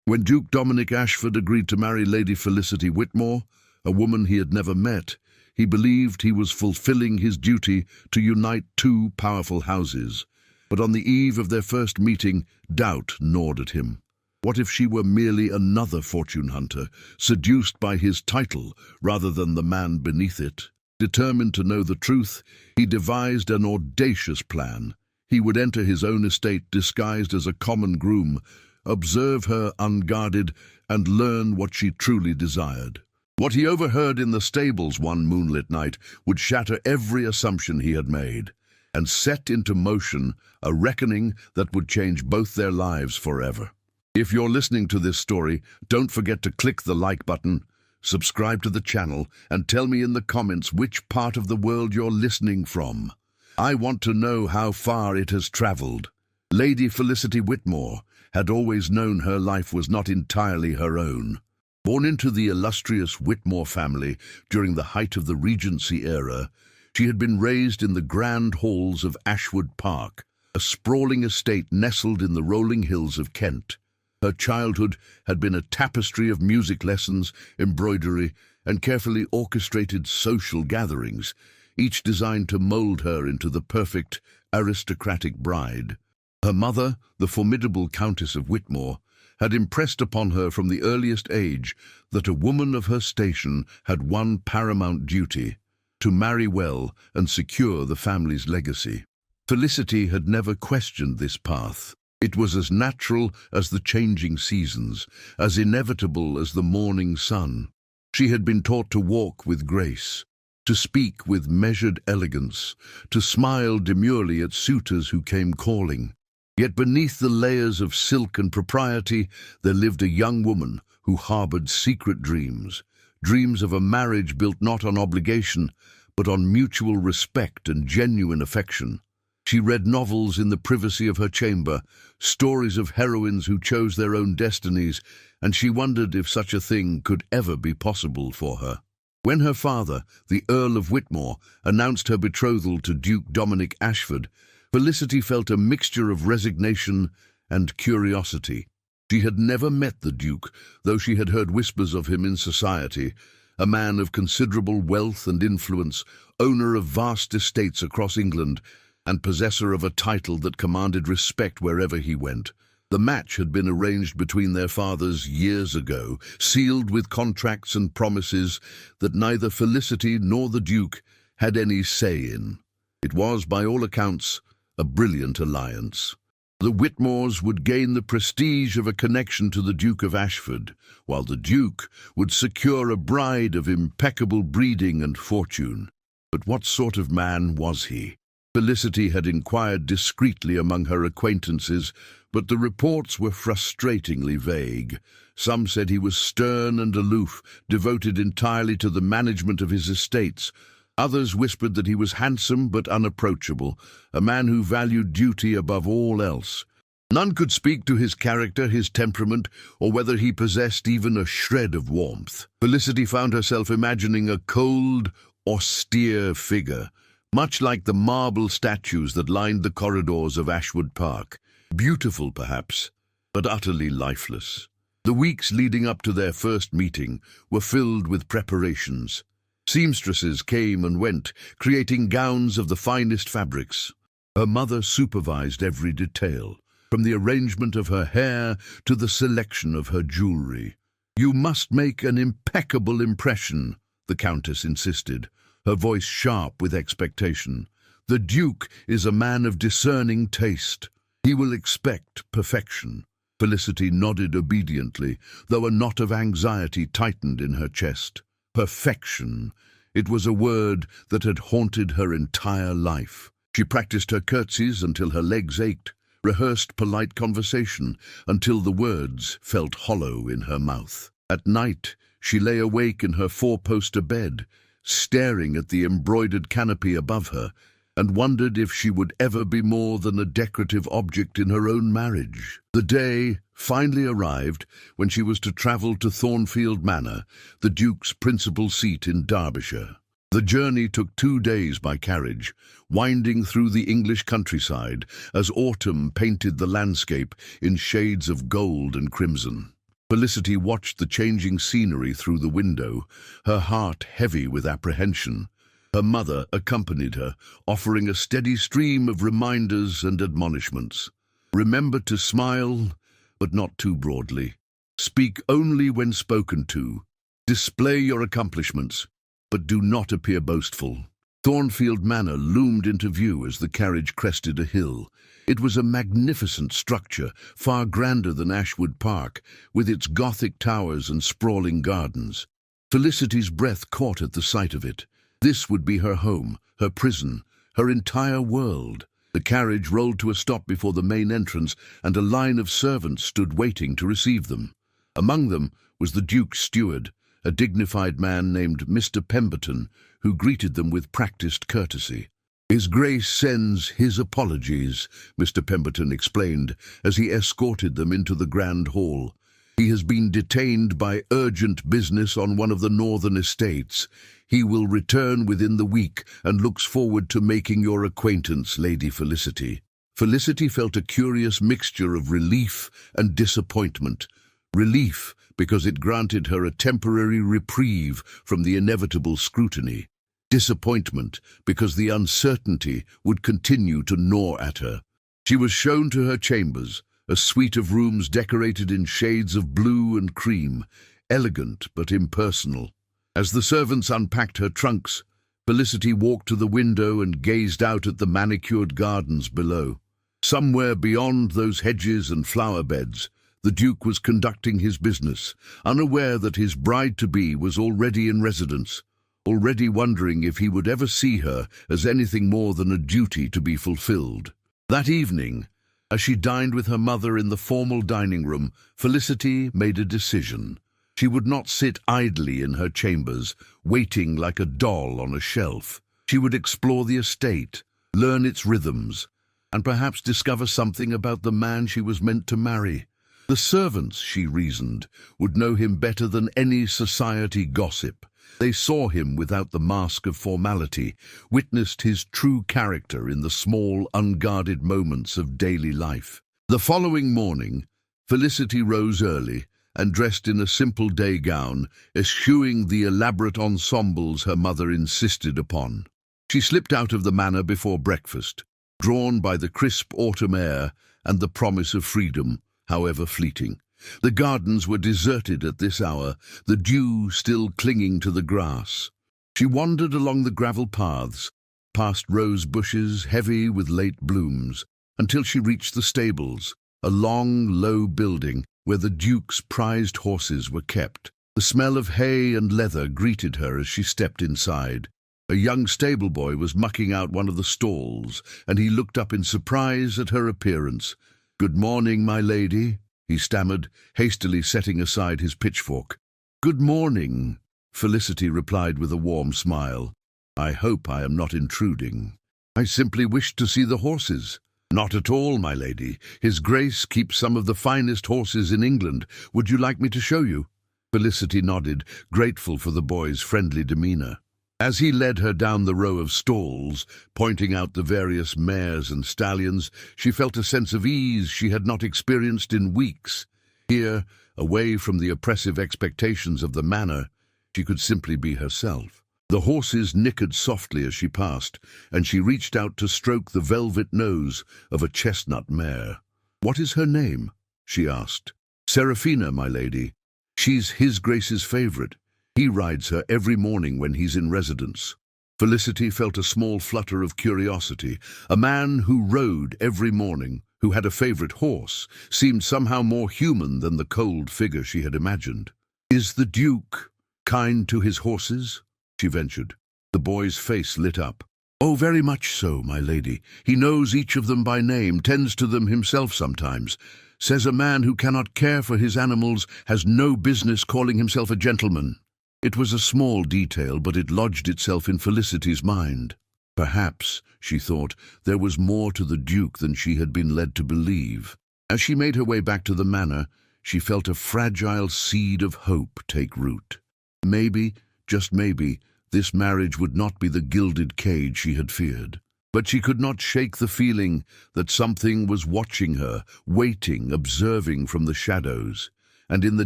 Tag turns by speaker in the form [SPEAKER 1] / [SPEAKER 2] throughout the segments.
[SPEAKER 1] When Duke Dominic Ashford agreed to marry Lady Felicity Whitmore, a woman he had never met, he believed he was fulfilling his duty to unite two powerful houses. But on the eve of their first meeting, doubt gnawed at him. What if she were merely another fortune hunter, seduced by his title rather than the man beneath it? Determined to know the truth, he devised an audacious plan. He would enter his own estate disguised as a common groom, observe her unguarded, and learn what she truly desired. What he overheard in the stables one moonlit night would shatter every assumption he had made, and set into motion a reckoning that would change both their lives forever. If you're listening to this story, don't forget to click the like button, subscribe to the channel, and tell me in the comments which part of the world you're listening from. I want to know how far it has traveled. Lady Felicity Whitmore had always known her life was not entirely her own. Born into the illustrious Whitmore family during the height of the Regency era, she had been raised in the grand halls of Ashwood Park, a sprawling estate nestled in the rolling hills of Kent. Her childhood had been a tapestry of music lessons, embroidery, and carefully orchestrated social gatherings, each designed to mold her into the perfect, aristocratic bride. Her mother, the formidable Countess of Whitmore, had impressed upon her from the earliest age that a woman of her station had one paramount duty: to marry well and secure the family's legacy. Felicity had never questioned this path. It was as natural as the changing seasons, as inevitable as the morning sun. She had been taught to walk with grace, to speak with measured elegance, to smile demurely at suitors who came calling. Yet beneath the layers of silk and propriety, there lived a young woman who harbored secret dreams, dreams of a marriage built not on obligation, but on mutual respect and genuine affection. She read novels in the privacy of her chamber, stories of heroines who chose their own destinies, and she wondered if such a thing could ever be possible for her. When her father, the Earl of Whitmore, announced her betrothal to Duke Dominic Ashford, Felicity felt a mixture of resignation and curiosity. She had never met the Duke, though she had heard whispers of him in society, a man of considerable wealth and influence, owner of vast estates across England, and possessor of a title that commanded respect wherever he went. The match had been arranged between their fathers years ago, sealed with contracts and promises that neither Felicity nor the Duke had any say in. It was, by all accounts, a brilliant alliance. The Whitmores would gain the prestige of a connection to the Duke of Ashford, while the Duke would secure a bride of impeccable breeding and fortune. But what sort of man was he? Felicity had inquired discreetly among her acquaintances, but the reports were frustratingly vague. Some said he was stern and aloof, devoted entirely to the management of his estates. Others whispered that he was handsome but unapproachable, a man who valued duty above all else. None could speak to his character, his temperament, or whether he possessed even a shred of warmth. Felicity found herself imagining a cold, austere figure, much like the marble statues that lined the corridors of Ashwood Park. Beautiful, perhaps, but utterly lifeless. The weeks leading up to their first meeting were filled with preparations. Seamstresses came and went, creating gowns of the finest fabrics. Her mother supervised every detail, from the arrangement of her hair to the selection of her jewelry. "You must make an impeccable impression," the Countess insisted, her voice sharp with expectation. "The Duke is a man of discerning taste. He will expect perfection." Felicity nodded obediently, though a knot of anxiety tightened in her chest. Perfection. It was a word that had haunted her entire life. She practiced her curtsies until her legs ached, rehearsed polite conversation until the words felt hollow in her mouth. At night, she lay awake in her four-poster bed, staring at the embroidered canopy above her, and wondered if she would ever be more than a decorative object in her own marriage. The day finally arrived when she was to travel to Thornfield Manor, the Duke's principal seat in Derbyshire. The journey took 2 days by carriage, winding through the English countryside as autumn painted the landscape in shades of gold and crimson. Felicity watched the changing scenery through the window, her heart heavy with apprehension. Her mother accompanied her, offering a steady stream of reminders and admonishments. Remember to smile, but not too broadly. Speak only when spoken to. Display your accomplishments, but do not appear boastful. Thornfield Manor loomed into view as the carriage crested a hill. It was a magnificent structure, far grander than Ashwood Park, with its Gothic towers and sprawling gardens. Felicity's breath caught at the sight of it. This would be her home, her prison, her entire world. The carriage rolled to a stop before the main entrance, and a line of servants stood waiting to receive them. Among them was the Duke's steward, a dignified man named Mr. Pemberton, who greeted them with practiced courtesy. "His Grace sends his apologies," Mr. Pemberton explained as he escorted them into the grand hall. "He has been detained by urgent business on one of the northern estates. He will return within the week and looks forward to making your acquaintance, Lady Felicity." Felicity felt a curious mixture of relief and disappointment. Relief because it granted her a temporary reprieve from the inevitable scrutiny. Disappointment because the uncertainty would continue to gnaw at her. She was shown to her chambers, a suite of rooms decorated in shades of blue and cream, elegant but impersonal. As the servants unpacked her trunks, Felicity walked to the window and gazed out at the manicured gardens below. Somewhere beyond those hedges and flower beds, the Duke was conducting his business, unaware that his bride-to-be was already in residence, already wondering if he would ever see her as anything more than a duty to be fulfilled. That evening, as she dined with her mother in the formal dining room, Felicity made a decision. She would not sit idly in her chambers, waiting like a doll on a shelf. She would explore the estate, learn its rhythms, and perhaps discover something about the man she was meant to marry. The servants, she reasoned, would know him better than any society gossip. They saw him without the mask of formality, witnessed his true character in the small, unguarded moments of daily life. The following morning, Felicity rose early and dressed in a simple day gown, eschewing the elaborate ensembles her mother insisted upon. She slipped out of the manor before breakfast, drawn by the crisp autumn air and the promise of freedom, however fleeting. The gardens were deserted at this hour, the dew still clinging to the grass. She wandered along the gravel paths, past rose bushes heavy with late blooms, until she reached the stables, a long, low building where the Duke's prized horses were kept. The smell of hay and leather greeted her as she stepped inside. A young stable boy was mucking out one of the stalls, and he looked up in surprise at her appearance. "Good morning, my lady," he stammered, hastily setting aside his pitchfork. "Good morning," Felicity replied with a warm smile. "I hope I am not intruding. I simply wished to see the horses." "Not at all, my lady. His Grace keeps some of the finest horses in England. Would you like me to show you?" Felicity nodded, grateful for the boy's friendly demeanor. As he led her down the row of stalls, pointing out the various mares and stallions, she felt a sense of ease she had not experienced in weeks. Here, away from the oppressive expectations of the manor, she could simply be herself. The horses nickered softly as she passed, and she reached out to stroke the velvet nose of a chestnut mare. "What is her name?" she asked. "Seraphina, my lady. She's His Grace's favorite. He rides her every morning when he's in residence." Felicity felt a small flutter of curiosity. A man who rode every morning, who had a favorite horse, seemed somehow more human than the cold figure she had imagined. "Is the Duke kind to his horses?" she ventured. The boy's face lit up. "Oh, very much so, my lady. He knows each of them by name, tends to them himself sometimes. Says a man who cannot care for his animals has no business calling himself a gentleman." It was a small detail, but it lodged itself in Felicity's mind. Perhaps, she thought, there was more to the Duke than she had been led to believe. As she made her way back to the manor, she felt a fragile seed of hope take root. Maybe, just maybe, this marriage would not be the gilded cage she had feared. But she could not shake the feeling that something was watching her, waiting, observing from the shadows. And in the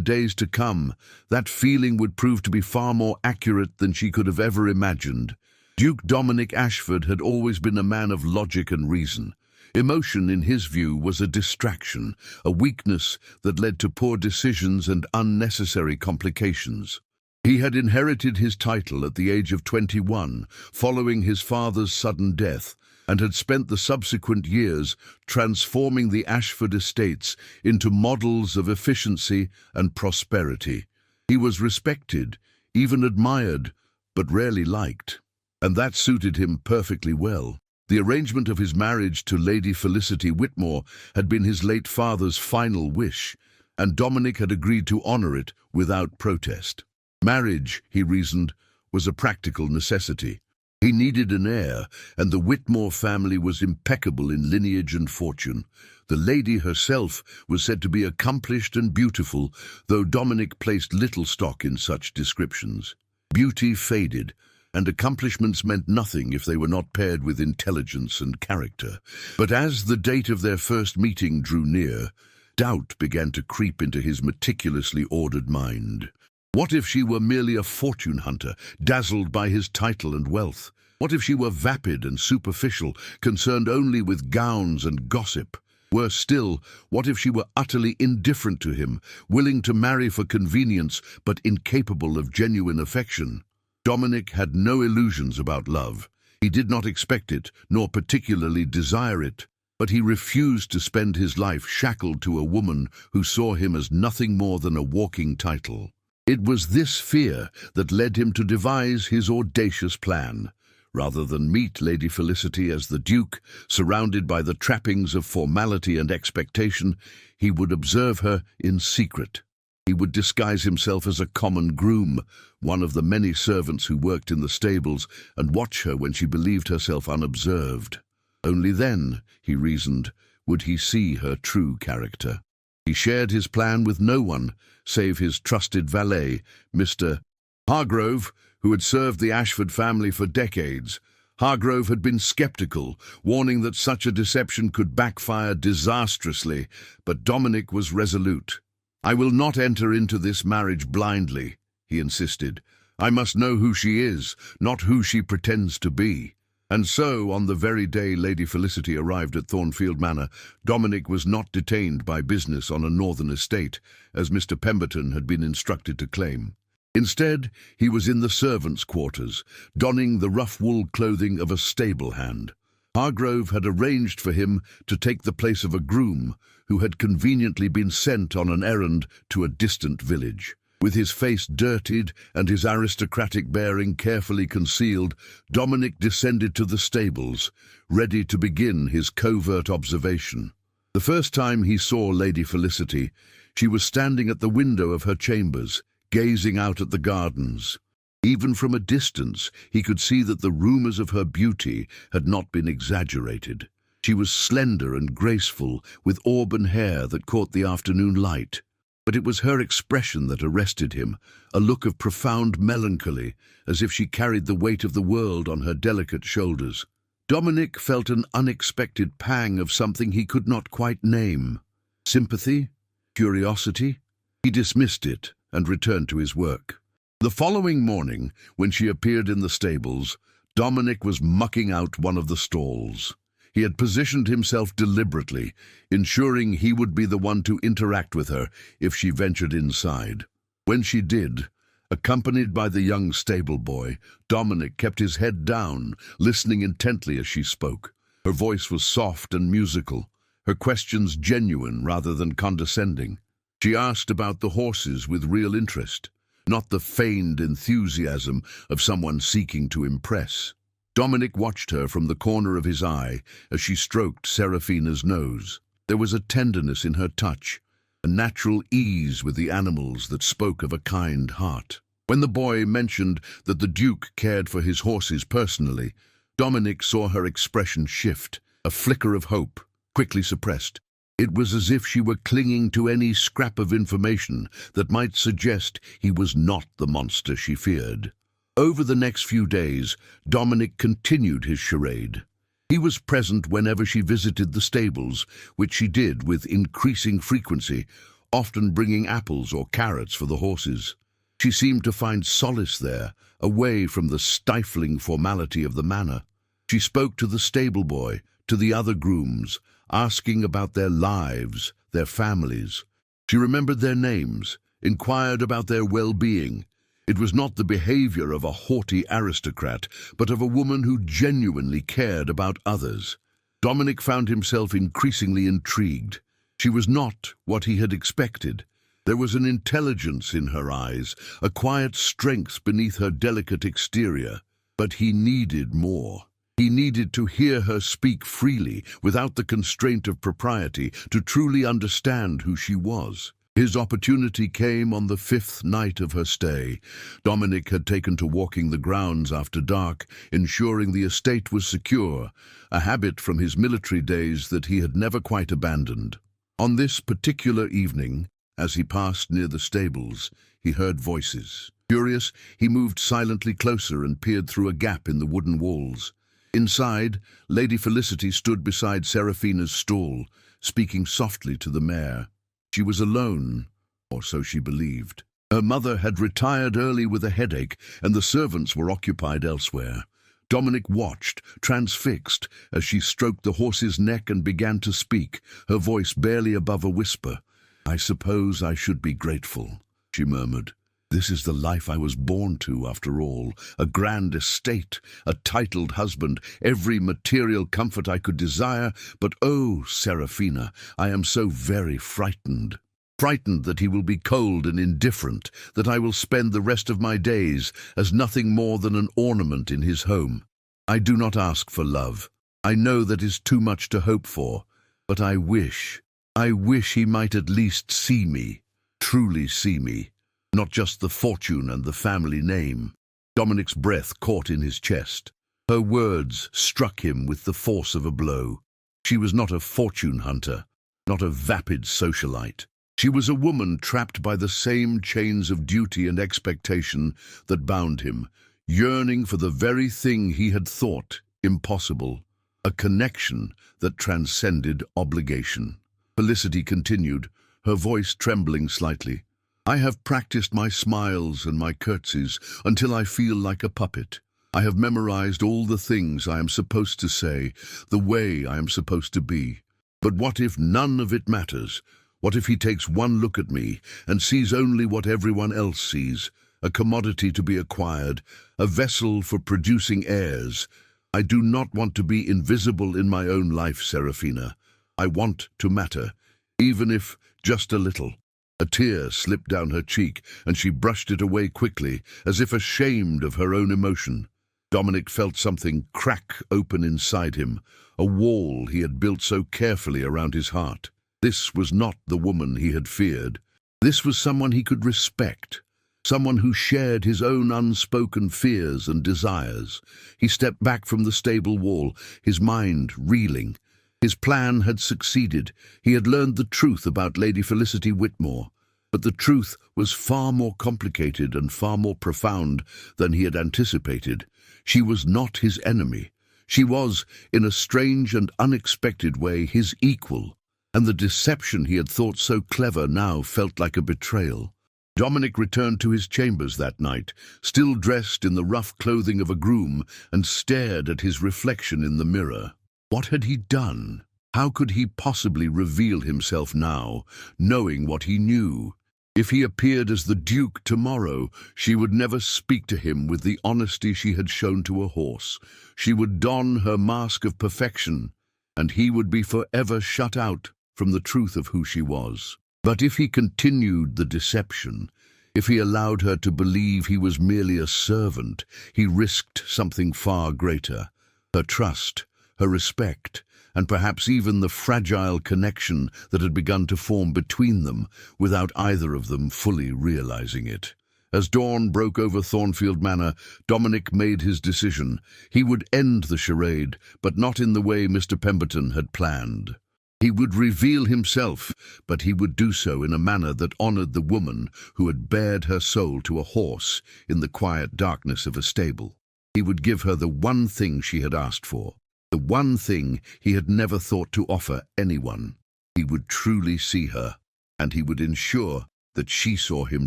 [SPEAKER 1] days to come, that feeling would prove to be far more accurate than she could have ever imagined. Duke Dominic Ashford had always been a man of logic and reason. Emotion, in his view, was a distraction, a weakness that led to poor decisions and unnecessary complications. He had inherited his title at the age of 21, following his father's sudden death, and had spent the subsequent years transforming the Ashford estates into models of efficiency and prosperity. He was respected, even admired, but rarely liked. And that suited him perfectly well. The arrangement of his marriage to Lady Felicity Whitmore had been his late father's final wish, and Dominic had agreed to honor it without protest. Marriage, he reasoned, was a practical necessity. He needed an heir, and the Whitmore family was impeccable in lineage and fortune. The lady herself was said to be accomplished and beautiful, though Dominic placed little stock in such descriptions. Beauty faded, and accomplishments meant nothing if they were not paired with intelligence and character. But as the date of their first meeting drew near, doubt began to creep into his meticulously ordered mind. What if she were merely a fortune hunter, dazzled by his title and wealth? What if she were vapid and superficial, concerned only with gowns and gossip? Worse still, what if she were utterly indifferent to him, willing to marry for convenience, but incapable of genuine affection? Dominic had no illusions about love. He did not expect it, nor particularly desire it, but he refused to spend his life shackled to a woman who saw him as nothing more than a walking title. It was this fear that led him to devise his audacious plan. Rather than meet Lady Felicity as the Duke, surrounded by the trappings of formality and expectation, he would observe her in secret. He would disguise himself as a common groom, one of the many servants who worked in the stables, and watch her when she believed herself unobserved. Only then, he reasoned, would he see her true character. He shared his plan with no one, save his trusted valet, Mr. Hargrove, who had served the Ashford family for decades. Hargrove had been skeptical, warning that such a deception could backfire disastrously, but Dominic was resolute. "I will not enter into this marriage blindly," he insisted. "I must know who she is, not who she pretends to be." And so, on the very day Lady Felicity arrived at Thornfield Manor, Dominic was not detained by business on a northern estate, as Mr. Pemberton had been instructed to claim. Instead, he was in the servants' quarters, donning the rough-wool clothing of a stable hand. Hargrove had arranged for him to take the place of a groom who had conveniently been sent on an errand to a distant village. With his face dirtied and his aristocratic bearing carefully concealed, Dominic descended to the stables, ready to begin his covert observation. The first time he saw Lady Felicity, she was standing at the window of her chambers, gazing out at the gardens. Even from a distance, he could see that the rumors of her beauty had not been exaggerated. She was slender and graceful, with auburn hair that caught the afternoon light. But it was her expression that arrested him, a look of profound melancholy, as if she carried the weight of the world on her delicate shoulders. Dominic felt an unexpected pang of something he could not quite name. Sympathy? Curiosity? He dismissed it and returned to his work. The following morning, when she appeared in the stables, Dominic was mucking out one of the stalls. He had positioned himself deliberately, ensuring he would be the one to interact with her if she ventured inside. When she did, accompanied by the young stable boy, Dominic kept his head down, listening intently as she spoke. Her voice was soft and musical, her questions genuine rather than condescending. She asked about the horses with real interest, not the feigned enthusiasm of someone seeking to impress. Dominic watched her from the corner of his eye as she stroked Seraphina's nose. There was a tenderness in her touch, a natural ease with the animals that spoke of a kind heart. When the boy mentioned that the Duke cared for his horses personally, Dominic saw her expression shift, a flicker of hope, quickly suppressed. It was as if she were clinging to any scrap of information that might suggest he was not the monster she feared. Over the next few days, Dominic continued his charade. He was present whenever she visited the stables, which she did with increasing frequency, often bringing apples or carrots for the horses. She seemed to find solace there, away from the stifling formality of the manor. She spoke to the stable boy, to the other grooms, asking about their lives, their families. She remembered their names, inquired about their well-being. It was not the behavior of a haughty aristocrat, but of a woman who genuinely cared about others. Dominic found himself increasingly intrigued. She was not what he had expected. There was an intelligence in her eyes, a quiet strength beneath her delicate exterior. But he needed more. He needed to hear her speak freely, without the constraint of propriety, to truly understand who she was. His opportunity came on the 5th night of her stay. Dominic had taken to walking the grounds after dark, ensuring the estate was secure, a habit from his military days that he had never quite abandoned. On this particular evening, as he passed near the stables, he heard voices. Curious, he moved silently closer and peered through a gap in the wooden walls. Inside, Lady Felicity stood beside Seraphina's stall, speaking softly to the mare. She was alone, or so she believed. Her mother had retired early with a headache, and the servants were occupied elsewhere. Dominic watched, transfixed, as she stroked the horse's neck and began to speak, her voice barely above a whisper. "I suppose I should be grateful," she murmured. "This is the life I was born to, after all. A grand estate, a titled husband, every material comfort I could desire. But oh, Seraphina, I am so very frightened. Frightened that he will be cold and indifferent, that I will spend the rest of my days as nothing more than an ornament in his home. I do not ask for love. I know that is too much to hope for. But I wish he might at least see me, truly see me. Not just the fortune and the family name." Dominic's breath caught in his chest. Her words struck him with the force of a blow. She was not a fortune hunter, not a vapid socialite. She was a woman trapped by the same chains of duty and expectation that bound him, yearning for the very thing he had thought impossible, a connection that transcended obligation. Felicity continued, her voice trembling slightly. "I have practiced my smiles and my curtsies until I feel like a puppet. I have memorized all the things I am supposed to say, the way I am supposed to be. But what if none of it matters? What if he takes one look at me and sees only what everyone else sees, a commodity to be acquired, a vessel for producing heirs? I do not want to be invisible in my own life, Seraphina. I want to matter, even if just a little." A tear slipped down her cheek, and she brushed it away quickly, as if ashamed of her own emotion. Dominic felt something crack open inside him, a wall he had built so carefully around his heart. This was not the woman he had feared. This was someone he could respect, someone who shared his own unspoken fears and desires. He stepped back from the stable wall, his mind reeling. His plan had succeeded. He had learned the truth about Lady Felicity Whitmore, but the truth was far more complicated and far more profound than he had anticipated. She was not his enemy. She was, in a strange and unexpected way, his equal, and the deception he had thought so clever now felt like a betrayal. Dominic returned to his chambers that night, still dressed in the rough clothing of a groom, and stared at his reflection in the mirror. What had he done? How could he possibly reveal himself now, knowing what he knew? If he appeared as the Duke tomorrow, she would never speak to him with the honesty she had shown to a horse. She would don her mask of perfection, and he would be forever shut out from the truth of who she was. But if he continued the deception, if he allowed her to believe he was merely a servant, he risked something far greater: her trust, her respect, and perhaps even the fragile connection that had begun to form between them without either of them fully realizing it. As dawn broke over Thornfield Manor, Dominic made his decision. He would end the charade, but not in the way Mr. Pemberton had planned. He would reveal himself, but he would do so in a manner that honored the woman who had bared her soul to a horse in the quiet darkness of a stable. He would give her the one thing she had asked for, the one thing he had never thought to offer anyone. He would truly see her. and he would ensure that she saw him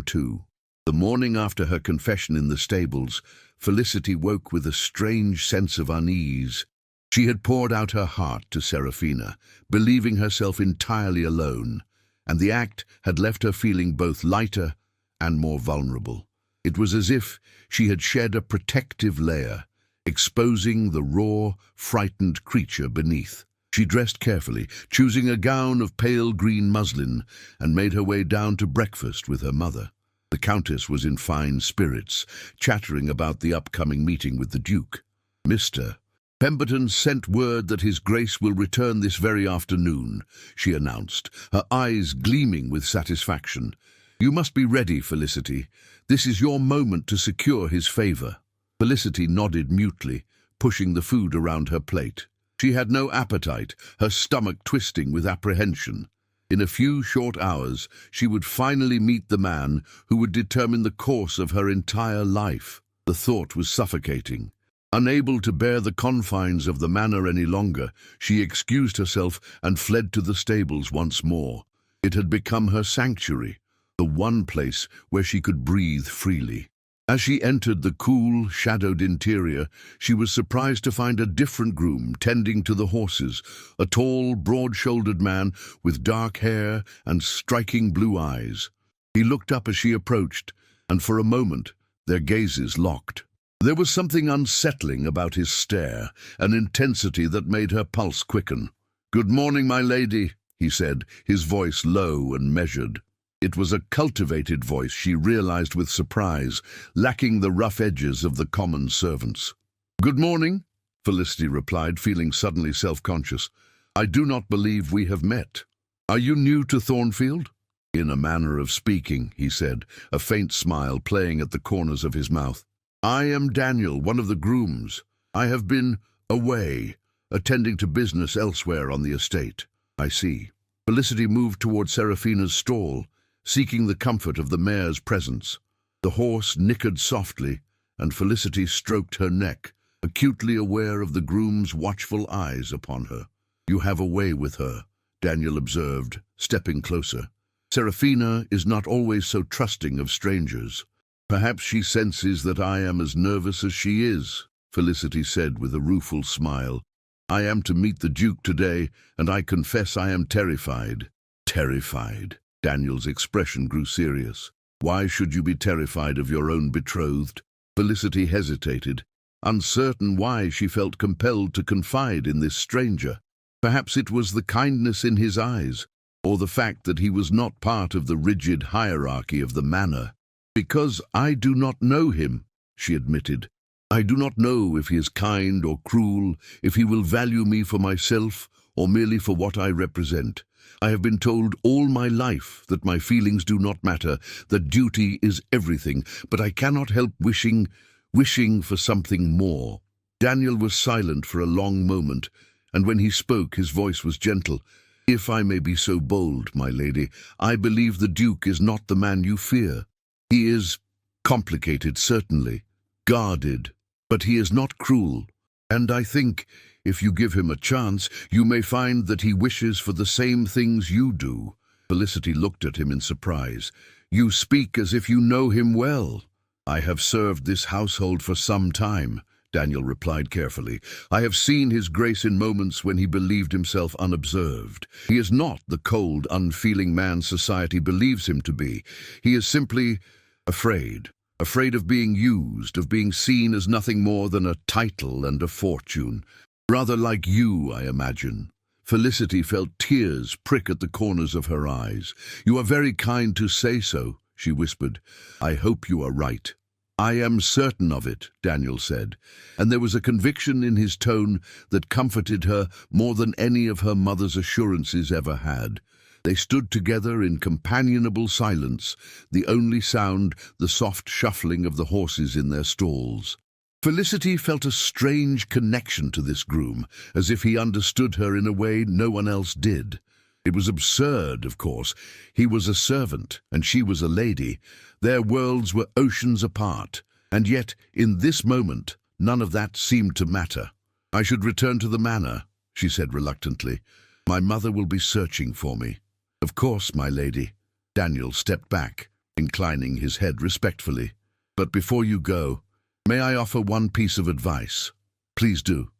[SPEAKER 1] too. The morning after her confession in the stables, Felicity woke with a strange sense of unease. She had poured out her heart to Serafina, believing herself entirely alone, and the act had left her feeling both lighter and more vulnerable. It was as if she had shed a protective layer, exposing the raw, frightened creature beneath. She dressed carefully, choosing a gown of pale green muslin, and made her way down to breakfast with her mother. The Countess was in fine spirits, chattering about the upcoming meeting with the Duke. "Mr. Pemberton sent word that His Grace will return this very afternoon," she announced, her eyes gleaming with satisfaction. "You must be ready, Felicity. This is your moment to secure his favor." Felicity nodded mutely, pushing the food around her plate. She had no appetite, her stomach twisting with apprehension. In a few short hours, she would finally meet the man who would determine the course of her entire life. The thought was suffocating. Unable to bear the confines of the manor any longer, she excused herself and fled to the stables once more. It had become her sanctuary, the one place where she could breathe freely. As she entered the cool, shadowed interior, she was surprised to find a different groom tending to the horses, a tall, broad-shouldered man with dark hair and striking blue eyes. He looked up as she approached, and for a moment their gazes locked. There was something unsettling about his stare, an intensity that made her pulse quicken. "Good morning, my lady," he said, his voice low and measured. It was a cultivated voice, she realized with surprise, lacking the rough edges of the common servants. "Good morning," Felicity replied, feeling suddenly self-conscious. "I do not believe we have met. Are you new to Thornfield?" "In a manner of speaking," he said, a faint smile playing at the corners of his mouth. "I am Daniel, one of the grooms. I have been away, attending to business elsewhere on the estate." "I see." Felicity moved toward Serafina's stall, seeking the comfort of the mare's presence. The horse nickered softly, and Felicity stroked her neck, acutely aware of the groom's watchful eyes upon her. "You have a way with her," Daniel observed, stepping closer. "Serafina is not always so trusting of strangers. Perhaps she senses that I am as nervous as she is," Felicity said with a rueful smile. "I am to meet the Duke today, and I confess I am terrified." "Terrified?" Daniel's expression grew serious. "Why should you be terrified of your own betrothed?" Felicity hesitated, uncertain why she felt compelled to confide in this stranger. Perhaps it was the kindness in his eyes, or the fact that he was not part of the rigid hierarchy of the manor. "Because I do not know him," she admitted. "I do not know if he is kind or cruel, if he will value me for myself or merely for what I represent. I have been told all my life that my feelings do not matter, that duty is everything, but I cannot help wishing for something more." Daniel was silent for a long moment, and when he spoke his voice was gentle. "If I may be so bold, my lady, I believe the Duke is not the man you fear. He is complicated, certainly, guarded, but he is not cruel. And I think, if you give him a chance, you may find that he wishes for the same things you do." Felicity looked at him in surprise. "You speak as if you know him well." "I have served this household for some time," Daniel replied carefully. "I have seen His Grace in moments when he believed himself unobserved. He is not the cold, unfeeling man society believes him to be. He is simply afraid of being used, of being seen as nothing more than a title and a fortune. Rather like you, I imagine." Felicity felt tears prick at the corners of her eyes. "You are very kind to say so," she whispered. "I hope you are right." "I am certain of it," Daniel said, and there was a conviction in his tone that comforted her more than any of her mother's assurances ever had. They stood together in companionable silence, the only sound the soft shuffling of the horses in their stalls. Felicity felt a strange connection to this groom, as if he understood her in a way no one else did. It was absurd, of course. He was a servant, and she was a lady. Their worlds were oceans apart, and yet, in this moment, none of that seemed to matter. "I should return to the manor," she said reluctantly. "My mother will be searching for me." "Of course, my lady." Daniel stepped back, inclining his head respectfully. "But before you go, may I offer one piece of advice?" "Please do."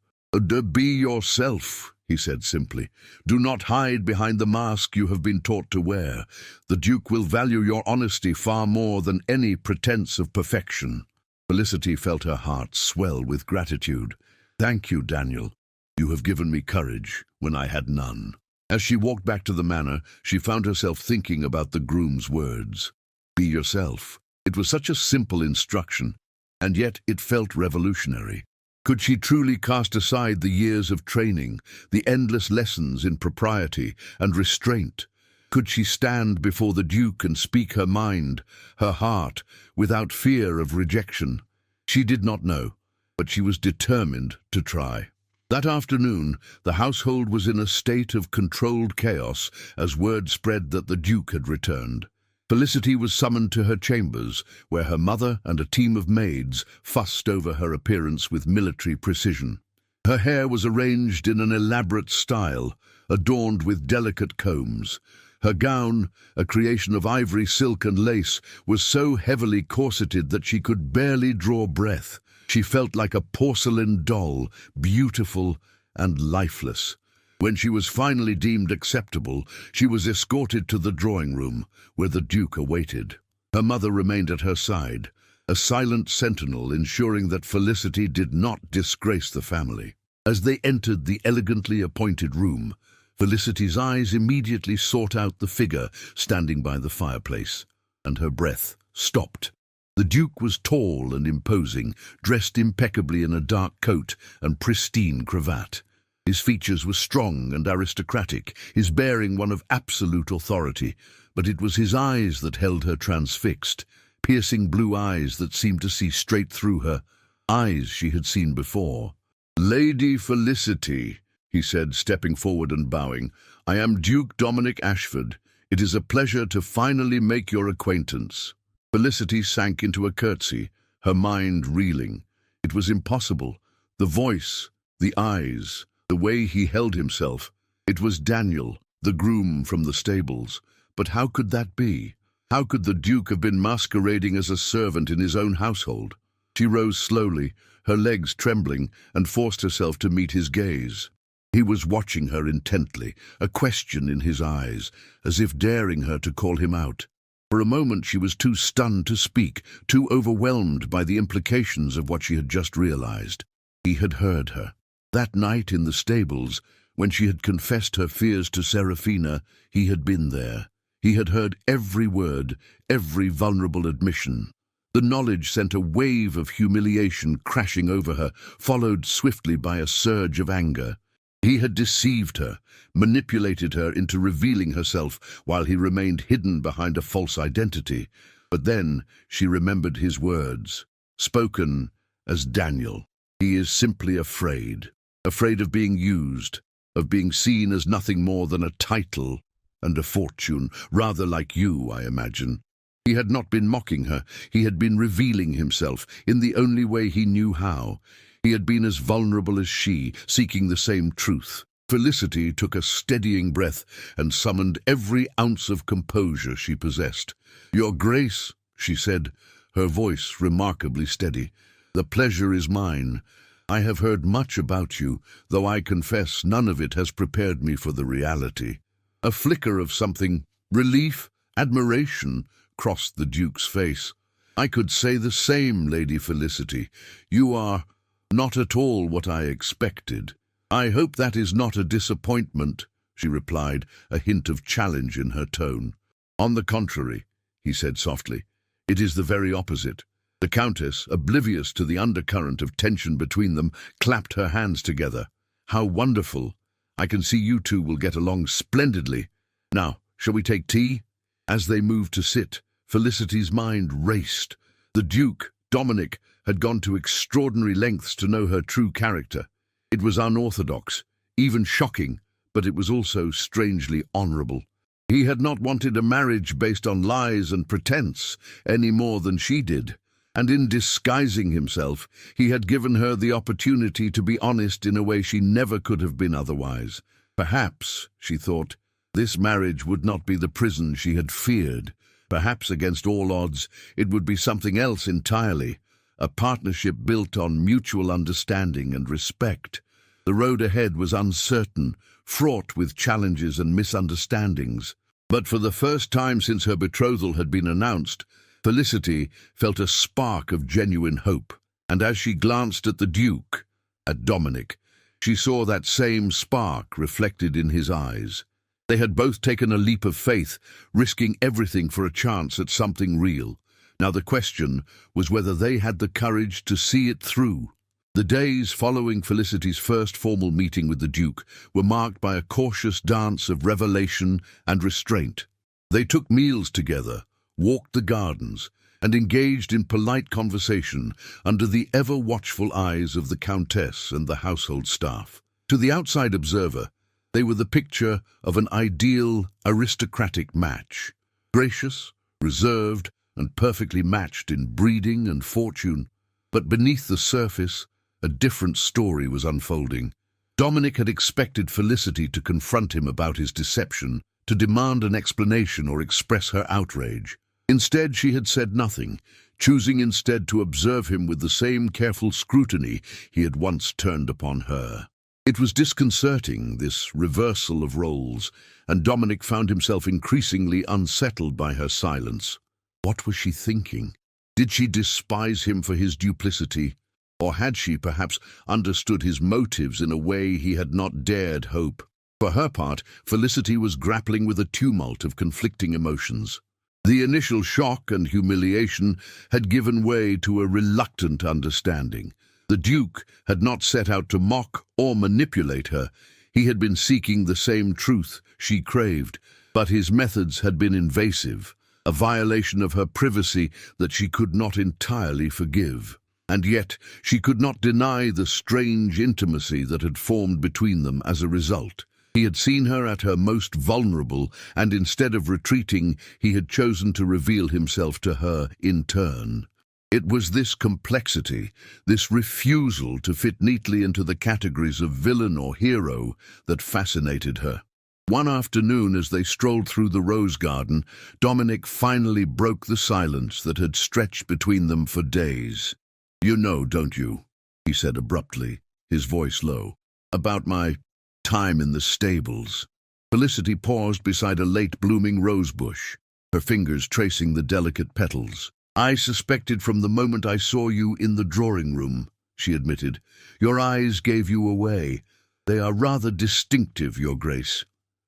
[SPEAKER 1] Be yourself," he said simply. "Do not hide behind the mask you have been taught to wear. The Duke will value your honesty far more than any pretense of perfection." Felicity felt her heart swell with gratitude. "Thank you, Daniel. You have given me courage when I had none." As she walked back to the manor, she found herself thinking about the groom's words. Be yourself. It was such a simple instruction, and yet it felt revolutionary. Could she truly cast aside the years of training, the endless lessons in propriety and restraint? Could she stand before the Duke and speak her mind, her heart, without fear of rejection? She did not know, but she was determined to try. That afternoon, the household was in a state of controlled chaos as word spread that the Duke had returned. Felicity was summoned to her chambers, where her mother and a team of maids fussed over her appearance with military precision. Her hair was arranged in an elaborate style, adorned with delicate combs. Her gown, a creation of ivory, silk and lace, was so heavily corseted that she could barely draw breath. She felt like a porcelain doll, beautiful and lifeless. When she was finally deemed acceptable, she was escorted to the drawing room, where the Duke awaited. Her mother remained at her side, a silent sentinel ensuring that Felicity did not disgrace the family. As they entered the elegantly appointed room, Felicity's eyes immediately sought out the figure standing by the fireplace, and her breath stopped. The Duke was tall and imposing, dressed impeccably in a dark coat and pristine cravat. His features were strong and aristocratic, his bearing one of absolute authority, but it was his eyes that held her transfixed, piercing blue eyes that seemed to see straight through her, eyes she had seen before. "Lady Felicity," he said, stepping forward and bowing, "I am Duke Dominic Ashford. It is a pleasure to finally make your acquaintance." Felicity sank into a curtsy, her mind reeling. It was impossible. The voice, the eyes, the way he held himself. It was Daniel, the groom from the stables. But how could that be? How could the Duke have been masquerading as a servant in his own household? She rose slowly, her legs trembling, and forced herself to meet his gaze. He was watching her intently, a question in his eyes, as if daring her to call him out. For a moment she was too stunned to speak, too overwhelmed by the implications of what she had just realized. He had heard her. That night in the stables, when she had confessed her fears to Serafina, he had been there. He had heard every word, every vulnerable admission. The knowledge sent a wave of humiliation crashing over her, followed swiftly by a surge of anger. He had deceived her, manipulated her into revealing herself while he remained hidden behind a false identity. But then she remembered his words, spoken as Daniel. He is simply afraid of being used, of being seen as nothing more than a title and a fortune, rather like you, I imagine. He had not been mocking her, he had been revealing himself in the only way he knew how. He had been as vulnerable as she, seeking the same truth. Felicity took a steadying breath and summoned every ounce of composure she possessed. "Your Grace," she said, her voice remarkably steady, "the pleasure is mine. I have heard much about you, though I confess none of it has prepared me for the reality." A flicker of something, relief, admiration, crossed the Duke's face. "I could say the same, Lady Felicity. You are not at all what I expected." "I hope that is not a disappointment," she replied, a hint of challenge in her tone. "On the contrary," he said softly, "it is the very opposite." The Countess, oblivious to the undercurrent of tension between them, clapped her hands together. "How wonderful! I can see you two will get along splendidly. Now, shall we take tea?" As they moved to sit, Felicity's mind raced. The Duke, Dominic, had gone to extraordinary lengths to know her true character. It was unorthodox, even shocking, but it was also strangely honorable. He had not wanted a marriage based on lies and pretense, any more than she did. And in disguising himself, he had given her the opportunity to be honest in a way she never could have been otherwise. Perhaps, she thought, This marriage would not be the prison she had feared. Perhaps against all odds, it would be something else entirely, a partnership built on mutual understanding and respect. The road ahead was uncertain, fraught with challenges and misunderstandings. But for the first time since her betrothal had been announced, Felicity felt a spark of genuine hope. And as she glanced at the Duke, at Dominic, she saw that same spark reflected in his eyes. They had both taken a leap of faith, risking everything for a chance at something real. Now the question was whether they had the courage to see it through. The days following Felicity's first formal meeting with the Duke were marked by a cautious dance of revelation and restraint. They took meals together, walked the gardens, and engaged in polite conversation under the ever-watchful eyes of the Countess and the household staff. To the outside observer, they were the picture of an ideal, aristocratic match. Gracious, reserved, and perfectly matched in breeding and fortune. But beneath the surface, a different story was unfolding. Dominic had expected Felicity to confront him about his deception, to demand an explanation or express her outrage. Instead, she had said nothing, choosing instead to observe him with the same careful scrutiny he had once turned upon her. It was disconcerting, this reversal of roles, and Dominic found himself increasingly unsettled by her silence. What was she thinking? Did she despise him for his duplicity? Or had she perhaps understood his motives in a way he had not dared hope? For her part, Felicity was grappling with a tumult of conflicting emotions. The initial shock and humiliation had given way to a reluctant understanding. The Duke had not set out to mock or manipulate her. He had been seeking the same truth she craved, but his methods had been invasive, a violation of her privacy that she could not entirely forgive. And yet she could not deny the strange intimacy that had formed between them as a result. He had seen her at her most vulnerable, and instead of retreating, he had chosen to reveal himself to her in turn. It was this complexity, this refusal to fit neatly into the categories of villain or hero, that fascinated her. One afternoon, as they strolled through the rose garden, Dominic finally broke the silence that had stretched between them for days. "You know, don't you," he said abruptly, his voice low, "about my time in the stables?" Felicity paused beside a late-blooming rose bush, her fingers tracing the delicate petals. "I suspected from the moment I saw you in the drawing room," she admitted. "Your eyes gave you away. They are rather distinctive, Your Grace."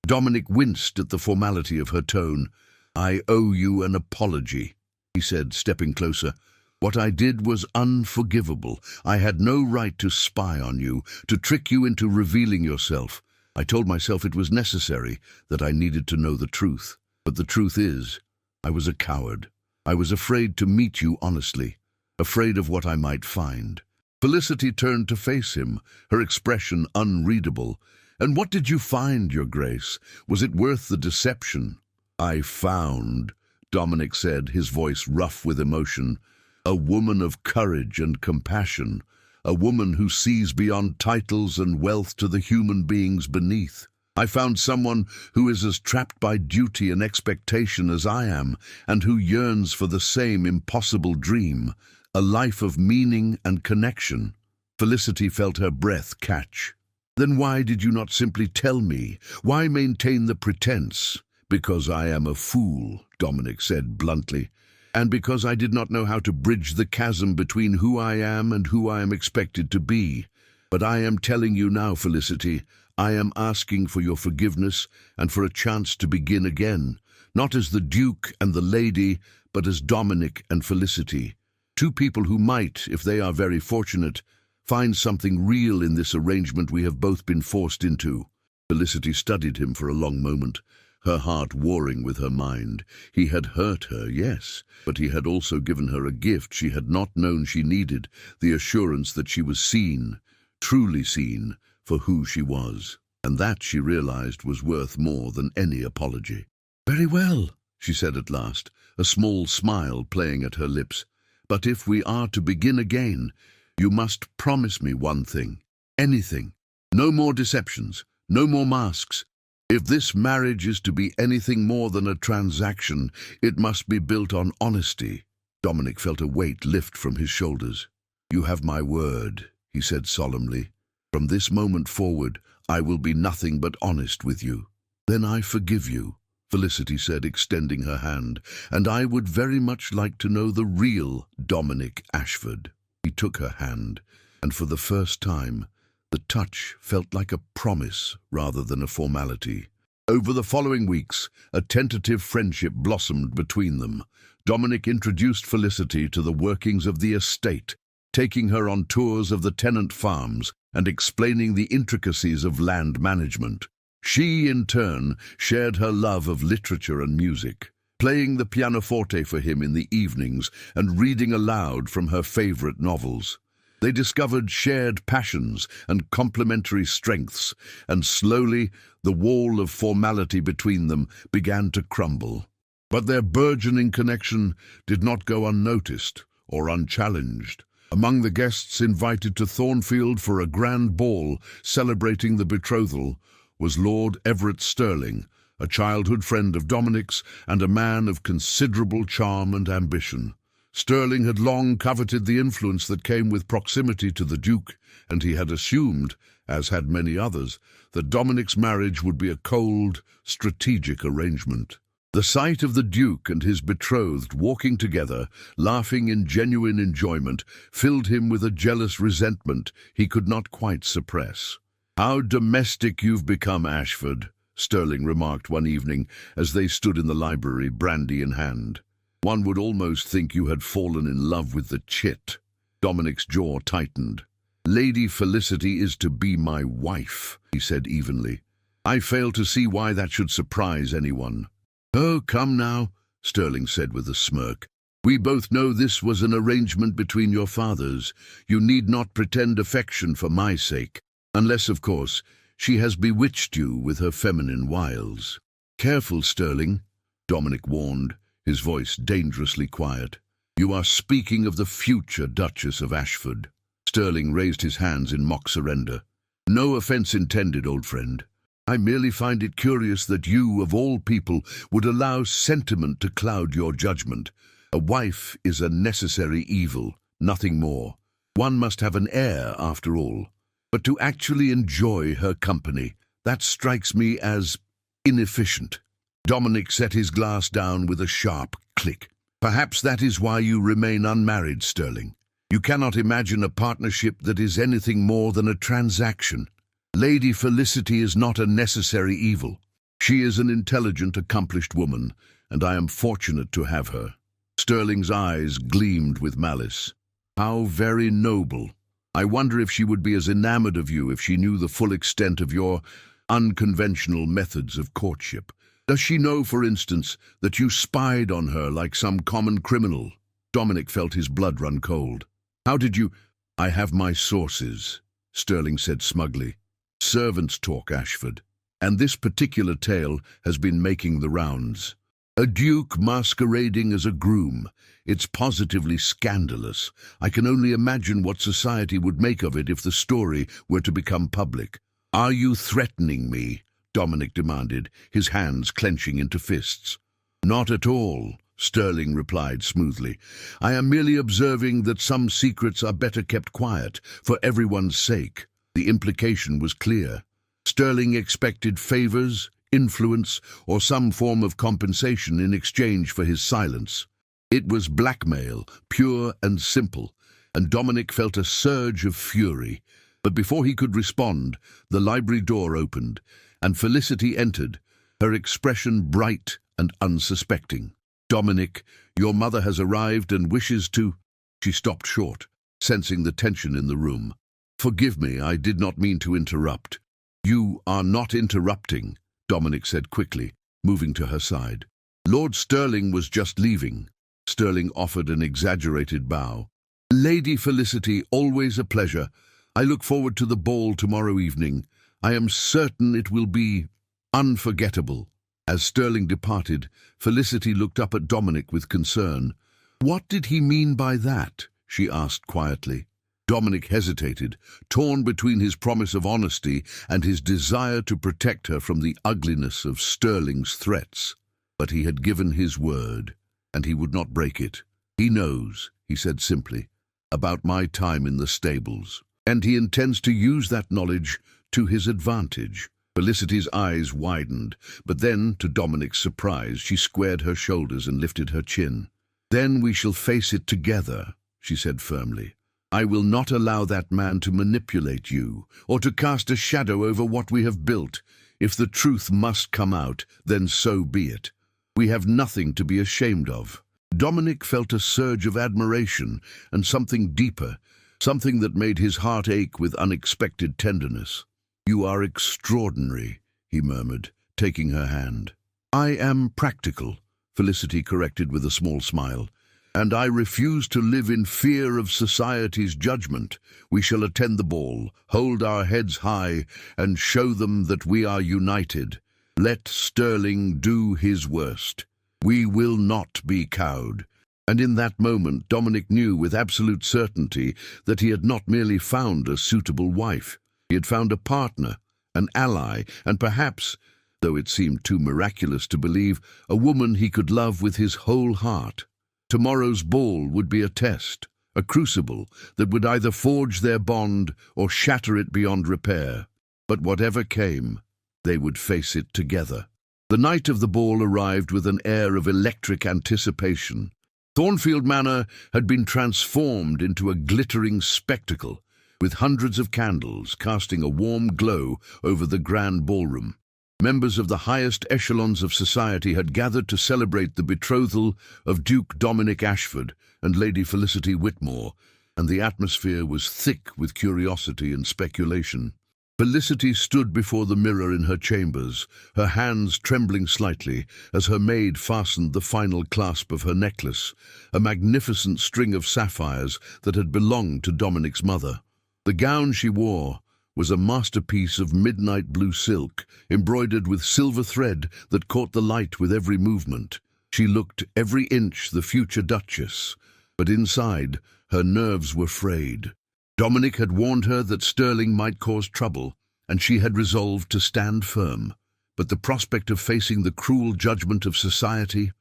[SPEAKER 1] Dominic winced at the formality of her tone. "I owe you an apology," he said, stepping closer. "What I did was unforgivable. I had no right to spy on you, to trick you into revealing yourself. I told myself it was necessary, that I needed to know the truth. But the truth is, I was a coward. I was afraid to meet you honestly, afraid of what I might find." Felicity turned to face him, her expression unreadable. "And what did you find, Your Grace? Was it worth the deception?" "I found," Dominic said, his voice rough with emotion, "a woman of courage and compassion, a woman who sees beyond titles and wealth to the human beings beneath. I found someone who is as trapped by duty and expectation as I am, and who yearns for the same impossible dream, a life of meaning and connection." Felicity felt her breath catch. "Then why did you not simply tell me? Why maintain the pretense?" "Because I am a fool," Dominic said bluntly, "and because I did not know how to bridge the chasm between who I am and who I am expected to be. But I am telling you now, Felicity, I am asking for your forgiveness and for a chance to begin again, not as the Duke and the Lady, but as Dominic and Felicity. Two people who might, if they are very fortunate, find something real in this arrangement we have both been forced into." Felicity studied him for a long moment, her heart warring with her mind. He had hurt her, yes, but he had also given her a gift she had not known she needed, the assurance that she was seen, truly seen, for who she was. And that, she realized, was worth more than any apology. "Very well," she said at last, a small smile playing at her lips. "But if we are to begin again, you must promise me one thing. Anything. No more deceptions. No more masks. If this marriage is to be anything more than a transaction, it must be built on honesty. Dominic felt a weight lift from his shoulders. You have my word, he said solemnly. From this moment forward, I will be nothing but honest with you. Then I forgive you, Felicity said, extending her hand, and I would very much like to know the real Dominic Ashford. He took her hand, and for the first time, the touch felt like a promise rather than a formality. Over the following weeks, a tentative friendship blossomed between them. Dominic introduced Felicity to the workings of the estate, taking her on tours of the tenant farms and explaining the intricacies of land management. She, in turn, shared her love of literature and music, playing the pianoforte for him in the evenings and reading aloud from her favorite novels. They discovered shared passions and complementary strengths, and slowly the wall of formality between them began to crumble. But their burgeoning connection did not go unnoticed or unchallenged. Among the guests invited to Thornfield for a grand ball celebrating the betrothal was Lord Everett Stirling, a childhood friend of Dominic's and a man of considerable charm and ambition. Stirling had long coveted the influence that came with proximity to the Duke, and he had assumed, as had many others, that Dominic's marriage would be a cold, strategic arrangement. The sight of the Duke and his betrothed walking together, laughing in genuine enjoyment, filled him with a jealous resentment he could not quite suppress. "How domestic you've become, Ashford," Stirling remarked one evening as they stood in the library, brandy in hand. "One would almost think you had fallen in love with the chit." Dominic's jaw tightened. "Lady Felicity is to be my wife," he said evenly. "I fail to see why that should surprise anyone." "Oh, come now," Stirling said with a smirk. "We both know this was an arrangement between your fathers. You need not pretend affection for my sake. Unless, of course, she has bewitched you with her feminine wiles." "Careful, Stirling," Dominic warned, his voice dangerously quiet. "You are speaking of the future Duchess of Ashford." Stirling raised his hands in mock surrender. "No offence intended, old friend. I merely find it curious that you, of all people, would allow sentiment to cloud your judgment. A wife is a necessary evil, nothing more. One must have an heir, after all. But to actually enjoy her company, that strikes me as inefficient." Dominic set his glass down with a sharp click. "Perhaps that is why you remain unmarried, Stirling. You cannot imagine a partnership that is anything more than a transaction. Lady Felicity is not a necessary evil. She is an intelligent, accomplished woman, and I am fortunate to have her." Stirling's eyes gleamed with malice. "How very noble. I wonder if she would be as enamored of you if she knew the full extent of your unconventional methods of courtship. Does she know, for instance, that you spied on her like some common criminal?" Dominic felt his blood run cold. "How did you—" "I have my sources," Stirling said smugly. "Servants talk, Ashford. And this particular tale has been making the rounds. A duke masquerading as a groom. It's positively scandalous. I can only imagine what society would make of it if the story were to become public." "Are you threatening me?" Dominic demanded, his hands clenching into fists. "Not at all," Stirling replied smoothly. "I am merely observing that some secrets are better kept quiet, for everyone's sake." The implication was clear. Stirling expected favors, influence, or some form of compensation in exchange for his silence. It was blackmail, pure and simple, and Dominic felt a surge of fury. But before he could respond, the library door opened, and Felicity entered, her expression bright and unsuspecting. "Dominic, your mother has arrived and wishes to—" She stopped short, sensing the tension in the room. "Forgive me, I did not mean to interrupt." "You are not interrupting," Dominic said quickly, moving to her side. "Lord Stirling was just leaving." Stirling offered an exaggerated bow. "Lady Felicity, always a pleasure. I look forward to the ball tomorrow evening. I am certain it will be unforgettable." As Stirling departed, Felicity looked up at Dominic with concern. "What did he mean by that?" she asked quietly. Dominic hesitated, torn between his promise of honesty and his desire to protect her from the ugliness of Sterling's threats. But he had given his word, and he would not break it. "He knows," he said simply, "about my time in the stables, and he intends to use that knowledge to his advantage." Felicity's eyes widened, but then, to Dominic's surprise, she squared her shoulders and lifted her chin. "Then we shall face it together," she said firmly. "I will not allow that man to manipulate you, or to cast a shadow over what we have built. If the truth must come out, then so be it. We have nothing to be ashamed of." Dominic felt a surge of admiration and something deeper, something that made his heart ache with unexpected tenderness. "You are extraordinary," he murmured, taking her hand. "I am practical," Felicity corrected with a small smile. "And I refuse to live in fear of society's judgment. We shall attend the ball, hold our heads high, and show them that we are united. Let Sterling do his worst. We will not be cowed." And in that moment, Dominic knew with absolute certainty that he had not merely found a suitable wife. He had found a partner, an ally, and perhaps, though it seemed too miraculous to believe, a woman he could love with his whole heart. Tomorrow's ball would be a test, a crucible that would either forge their bond or shatter it beyond repair. But whatever came, they would face it together. The night of the ball arrived with an air of electric anticipation. Thornfield Manor had been transformed into a glittering spectacle, with hundreds of candles casting a warm glow over the grand ballroom. Members of the highest echelons of society had gathered to celebrate the betrothal of Duke Dominic Ashford and Lady Felicity Whitmore, and the atmosphere was thick with curiosity and speculation. Felicity stood before the mirror in her chambers, her hands trembling slightly as her maid fastened the final clasp of her necklace, a magnificent string of sapphires that had belonged to Dominic's mother. The gown she wore was a masterpiece of midnight blue silk, embroidered with silver thread that caught the light with every movement. She looked every inch the future duchess, but inside, her nerves were frayed. Dominic had warned her that Sterling might cause trouble, and she had resolved to stand firm. But the prospect of facing the cruel judgment of society,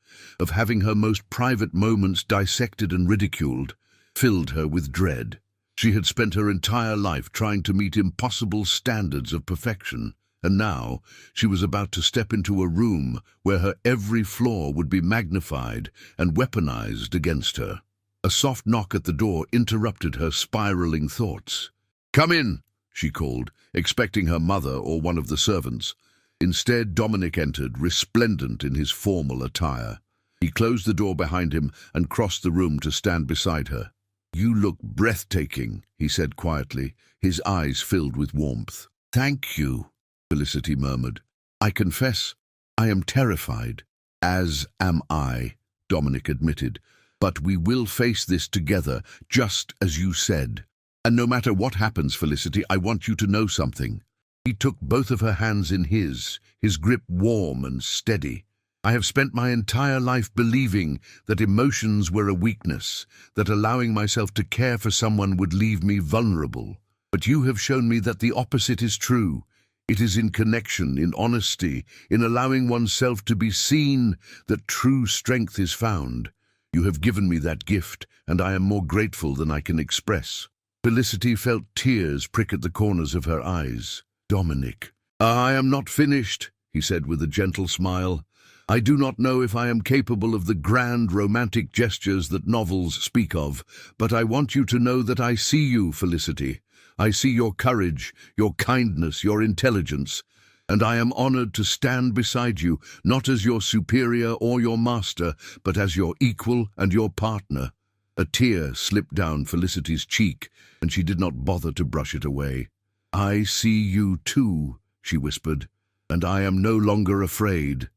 [SPEAKER 1] of having her most private moments dissected and ridiculed, filled her with dread. She had spent her entire life trying to meet impossible standards of perfection, and now she was about to step into a room where her every flaw would be magnified and weaponized against her. A soft knock at the door interrupted her spiraling thoughts. "Come in," she called, expecting her mother or one of the servants. Instead, Dominic entered, resplendent in his formal attire. He closed the door behind him and crossed the room to stand beside her. "You look breathtaking," he said quietly, his eyes filled with warmth. "Thank you," Felicity murmured. "I confess, I am terrified." "As am I," Dominic admitted. "But we will face this together, just as you said. And no matter what happens, Felicity, I want you to know something." He took both of her hands in his grip warm and steady. "I have spent my entire life believing that emotions were a weakness, that allowing myself to care for someone would leave me vulnerable. But you have shown me that the opposite is true. It is in connection, in honesty, in allowing oneself to be seen, that true strength is found. You have given me that gift, and I am more grateful than I can express." Felicity felt tears prick at the corners of her eyes. "Dominic." "I am not finished," he said with a gentle smile. "I do not know if I am capable of the grand romantic gestures that novels speak of, but I want you to know that I see you, Felicity. I see your courage, your kindness, your intelligence, and I am honored to stand beside you, not as your superior or your master, but as your equal and your partner." A tear slipped down Felicity's cheek, and she did not bother to brush it away. "I see you too," she whispered, "and I am no longer afraid."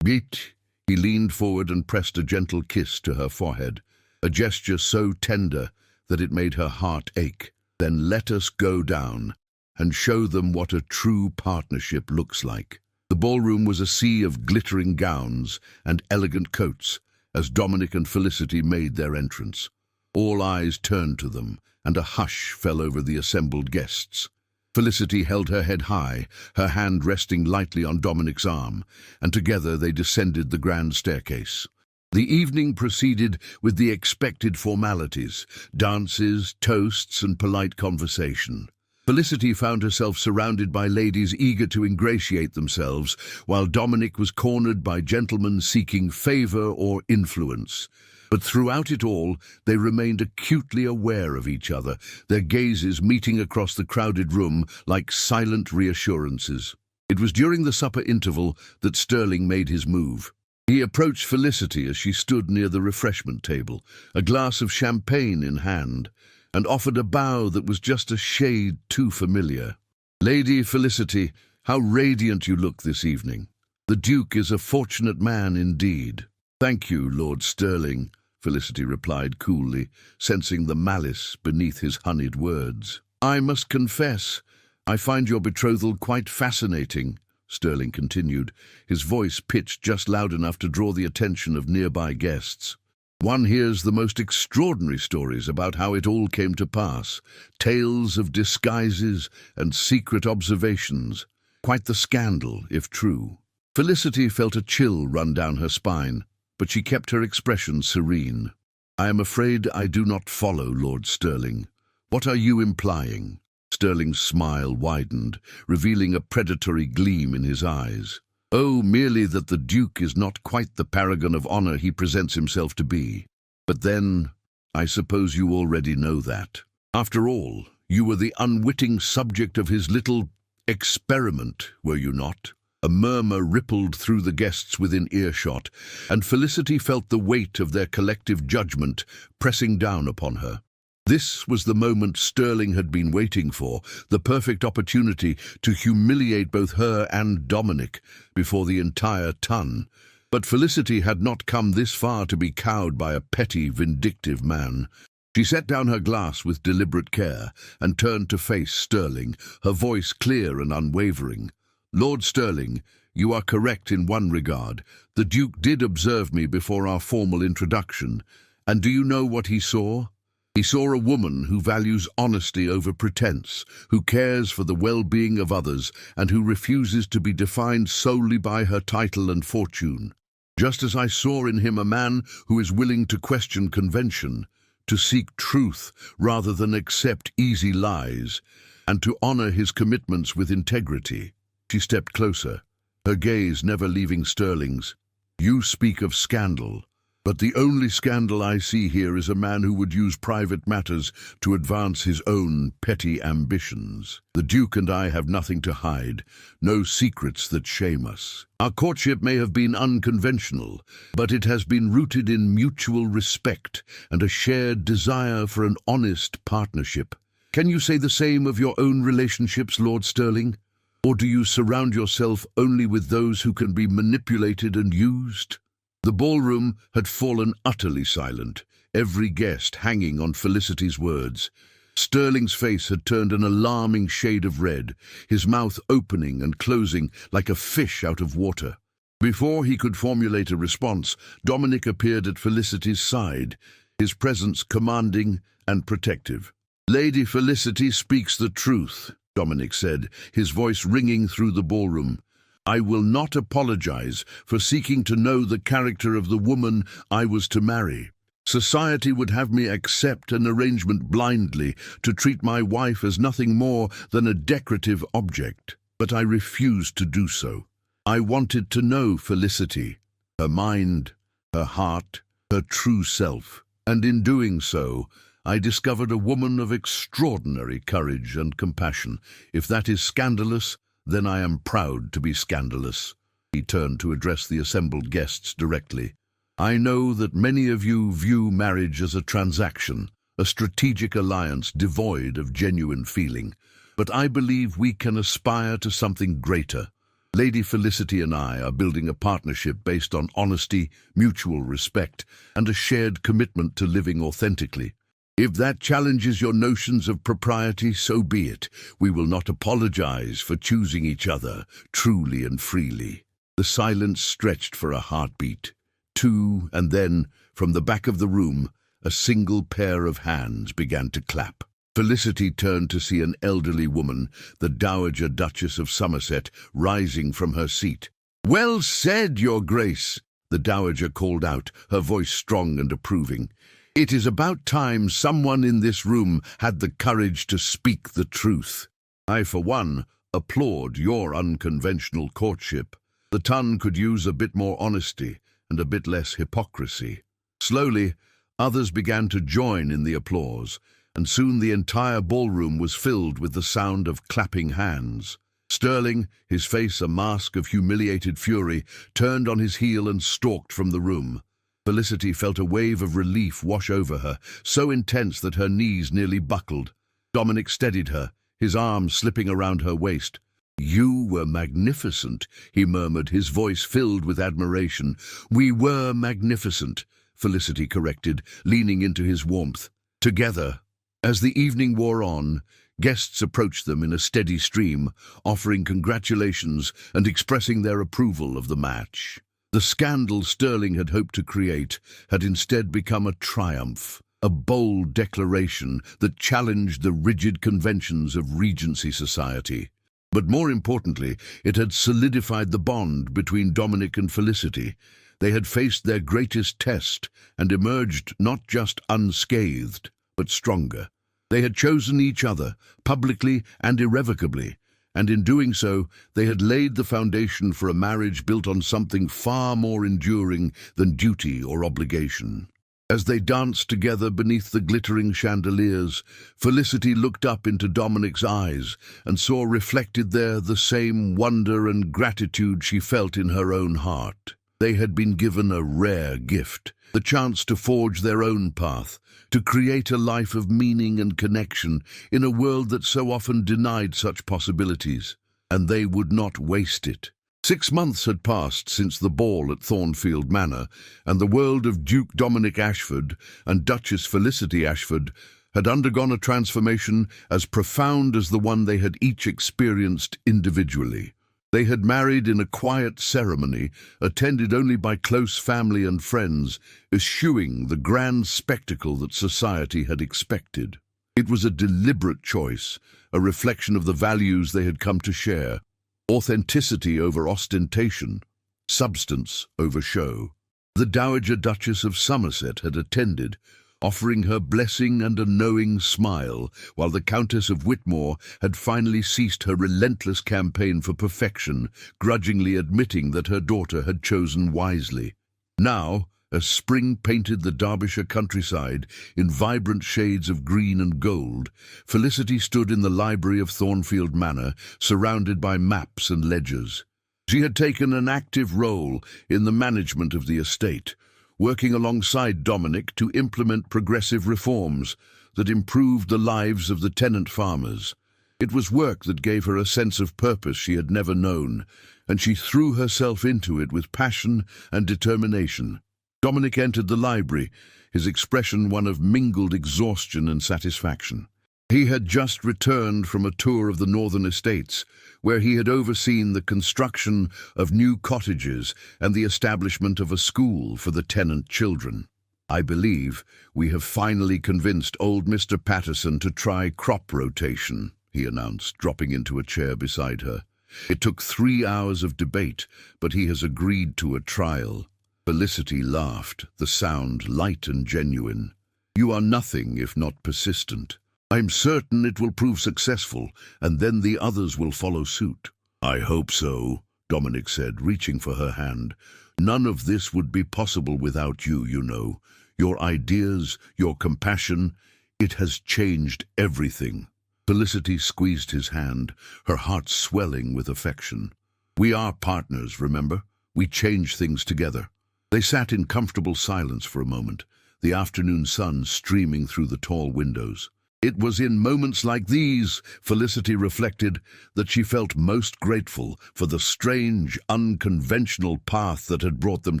[SPEAKER 1] "Beat." He leaned forward and pressed a gentle kiss to her forehead, a gesture so tender that it made her heart ache. "Then let us go down and show them what a true partnership looks like." The ballroom was a sea of glittering gowns and elegant coats as Dominic and Felicity made their entrance. All eyes turned to them, and a hush fell over the assembled guests. Felicity held her head high, her hand resting lightly on Dominic's arm, and together they descended the grand staircase. The evening proceeded with the expected formalities, dances, toasts, and polite conversation. Felicity found herself surrounded by ladies eager to ingratiate themselves, while Dominic was cornered by gentlemen seeking favor or influence. But throughout it all, they remained acutely aware of each other, their gazes meeting across the crowded room like silent reassurances. It was during the supper interval that Sterling made his move. He approached Felicity as she stood near the refreshment table, a glass of champagne in hand, and offered a bow that was just a shade too familiar. "Lady Felicity, how radiant you look this evening. The Duke is a fortunate man indeed." "Thank you, Lord Sterling," Felicity replied coolly, sensing the malice beneath his honeyed words. "I must confess, I find your betrothal quite fascinating," Sterling continued, his voice pitched just loud enough to draw the attention of nearby guests. "One hears the most extraordinary stories about how it all came to pass, tales of disguises and secret observations. Quite the scandal, if true." Felicity felt a chill run down her spine, but she kept her expression serene. "I am afraid I do not follow, Lord Sterling. What are you implying?" Sterling's smile widened, revealing a predatory gleam in his eyes. "Oh, merely that the Duke is not quite the paragon of honor he presents himself to be. But then, I suppose you already know that. After all, you were the unwitting subject of his little experiment, were you not?" A murmur rippled through the guests within earshot, and Felicity felt the weight of their collective judgment pressing down upon her. This was the moment Sterling had been waiting for, the perfect opportunity to humiliate both her and Dominic before the entire ton. But Felicity had not come this far to be cowed by a petty, vindictive man. She set down her glass with deliberate care and turned to face Sterling, her voice clear and unwavering. "Lord Sterling, you are correct in one regard. The Duke did observe me before our formal introduction. And do you know what he saw? He saw a woman who values honesty over pretense, who cares for the well-being of others, and who refuses to be defined solely by her title and fortune. Just as I saw in him a man who is willing to question convention, to seek truth rather than accept easy lies, and to honor his commitments with integrity." She stepped closer, her gaze never leaving Sterling's. "You speak of scandal. But the only scandal I see here is a man who would use private matters to advance his own petty ambitions. The Duke and I have nothing to hide, no secrets that shame us. Our courtship may have been unconventional, but it has been rooted in mutual respect and a shared desire for an honest partnership. Can you say the same of your own relationships, Lord Sterling? Or do you surround yourself only with those who can be manipulated and used?" The ballroom had fallen utterly silent, every guest hanging on Felicity's words. Sterling's face had turned an alarming shade of red, his mouth opening and closing like a fish out of water. Before he could formulate a response, Dominic appeared at Felicity's side, his presence commanding and protective. "Lady Felicity speaks the truth," Dominic said, his voice ringing through the ballroom. "I will not apologize for seeking to know the character of the woman I was to marry. Society would have me accept an arrangement blindly, to treat my wife as nothing more than a decorative object. But I refused to do so. I wanted to know Felicity, her mind, her heart, her true self. And in doing so, I discovered a woman of extraordinary courage and compassion. If that is scandalous, then I am proud to be scandalous." He turned to address the assembled guests directly. "I know that many of you view marriage as a transaction, a strategic alliance devoid of genuine feeling. But I believe we can aspire to something greater. Lady Felicity and I are building a partnership based on honesty, mutual respect, and a shared commitment to living authentically. If that challenges your notions of propriety, so be it. We will not apologize for choosing each other truly and freely." The silence stretched for a heartbeat. Two, and then, from the back of the room, a single pair of hands began to clap. Felicity turned to see an elderly woman, the Dowager Duchess of Somerset, rising from her seat. "Well said, Your Grace," the Dowager called out, her voice strong and approving. "It is about time someone in this room had the courage to speak the truth. I, for one, applaud your unconventional courtship. The ton could use a bit more honesty and a bit less hypocrisy." Slowly, others began to join in the applause, and soon the entire ballroom was filled with the sound of clapping hands. Sterling, his face a mask of humiliated fury, turned on his heel and stalked from the room. Felicity felt a wave of relief wash over her, so intense that her knees nearly buckled. Dominic steadied her, his arm slipping around her waist. "You were magnificent," he murmured, his voice filled with admiration. "We were magnificent," Felicity corrected, leaning into his warmth. Together. As the evening wore on, guests approached them in a steady stream, offering congratulations and expressing their approval of the match. The scandal Sterling had hoped to create had instead become a triumph, a bold declaration that challenged the rigid conventions of Regency society. But more importantly, it had solidified the bond between Dominic and Felicity. They had faced their greatest test and emerged not just unscathed, but stronger. They had chosen each other, publicly and irrevocably, and in doing so, they had laid the foundation for a marriage built on something far more enduring than duty or obligation. As they danced together beneath the glittering chandeliers, Felicity looked up into Dominic's eyes and saw reflected there the same wonder and gratitude she felt in her own heart. They had been given a rare gift, the chance to forge their own path, to create a life of meaning and connection in a world that so often denied such possibilities, and they would not waste it. 6 months had passed since the ball at Thornfield Manor, and the world of Duke Dominic Ashford and Duchess Felicity Ashford had undergone a transformation as profound as the one they had each experienced individually. They had married in a quiet ceremony, attended only by close family and friends, eschewing the grand spectacle that society had expected. It was a deliberate choice, a reflection of the values they had come to share: authenticity over ostentation, substance over show. The Dowager Duchess of Somerset had attended, offering her blessing and a knowing smile, while the Countess of Whitmore had finally ceased her relentless campaign for perfection, grudgingly admitting that her daughter had chosen wisely. Now, as spring painted the Derbyshire countryside in vibrant shades of green and gold, Felicity stood in the library of Thornfield Manor, surrounded by maps and ledgers. She had taken an active role in the management of the estate, working alongside Dominic to implement progressive reforms that improved the lives of the tenant farmers. It was work that gave her a sense of purpose she had never known, and she threw herself into it with passion and determination. Dominic entered the library, his expression one of mingled exhaustion and satisfaction. He had just returned from a tour of the northern estates, where he had overseen the construction of new cottages and the establishment of a school for the tenant children. "I believe we have finally convinced old Mr. Patterson to try crop rotation," he announced, dropping into a chair beside her. "It took 3 hours of debate, but he has agreed to a trial." Felicity laughed, the sound light and genuine. "You are nothing if not persistent. I'm certain it will prove successful, and then the others will follow suit." "I hope so," Dominic said, reaching for her hand. "None of this would be possible without you, you know. Your ideas, your compassion, it has changed everything." Felicity squeezed his hand, her heart swelling with affection. "We are partners, remember? We change things together." They sat in comfortable silence for a moment, the afternoon sun streaming through the tall windows. It was in moments like these, Felicity reflected, that she felt most grateful for the strange, unconventional path that had brought them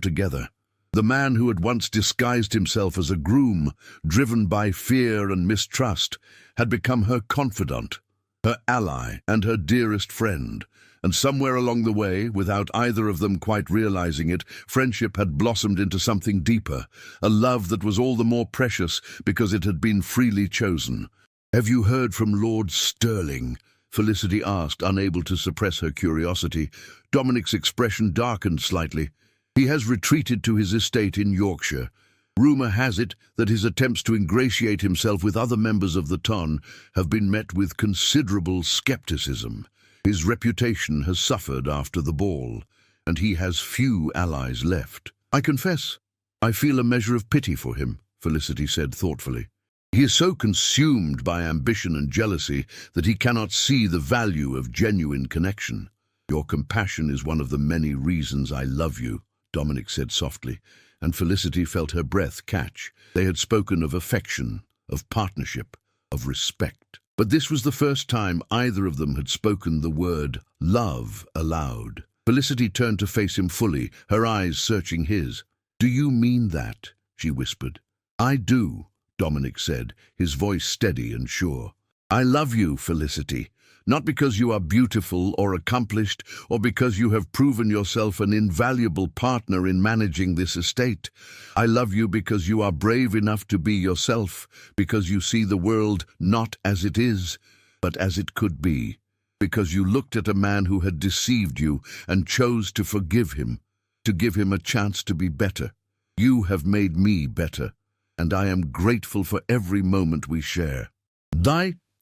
[SPEAKER 1] together. The man who had once disguised himself as a groom, driven by fear and mistrust, had become her confidant, her ally and her dearest friend, And somewhere along the way, without either of them quite realizing it, friendship had blossomed into something deeper, a love that was all the more precious because it had been freely chosen. "Have you heard from Lord Stirling?" Felicity asked, unable to suppress her curiosity. Dominic's expression darkened slightly. "He has retreated to his estate in Yorkshire. Rumour has it that his attempts to ingratiate himself with other members of the ton have been met with considerable skepticism. His reputation has suffered after the ball, and he has few allies left. I confess, I feel a measure of pity for him," Felicity said thoughtfully. "He is so consumed by ambition and jealousy that he cannot see the value of genuine connection." "Your compassion is one of the many reasons I love you," Dominic said softly, and Felicity felt her breath catch. They had spoken of affection, of partnership, of respect. But this was the first time either of them had spoken the word love aloud. Felicity turned to face him fully, her eyes searching his. "Do you mean that?" she whispered. "I do," Dominic said, his voice steady and sure. "I love you, Felicity. Not because you are beautiful or accomplished, or because you have proven yourself an invaluable partner in managing this estate. I love you because you are brave enough to be yourself, because you see the world not as it is, but as it could be, because you looked at a man who had deceived you and chose to forgive him, to give him a chance to be better. You have made me better, and I am grateful for every moment we share."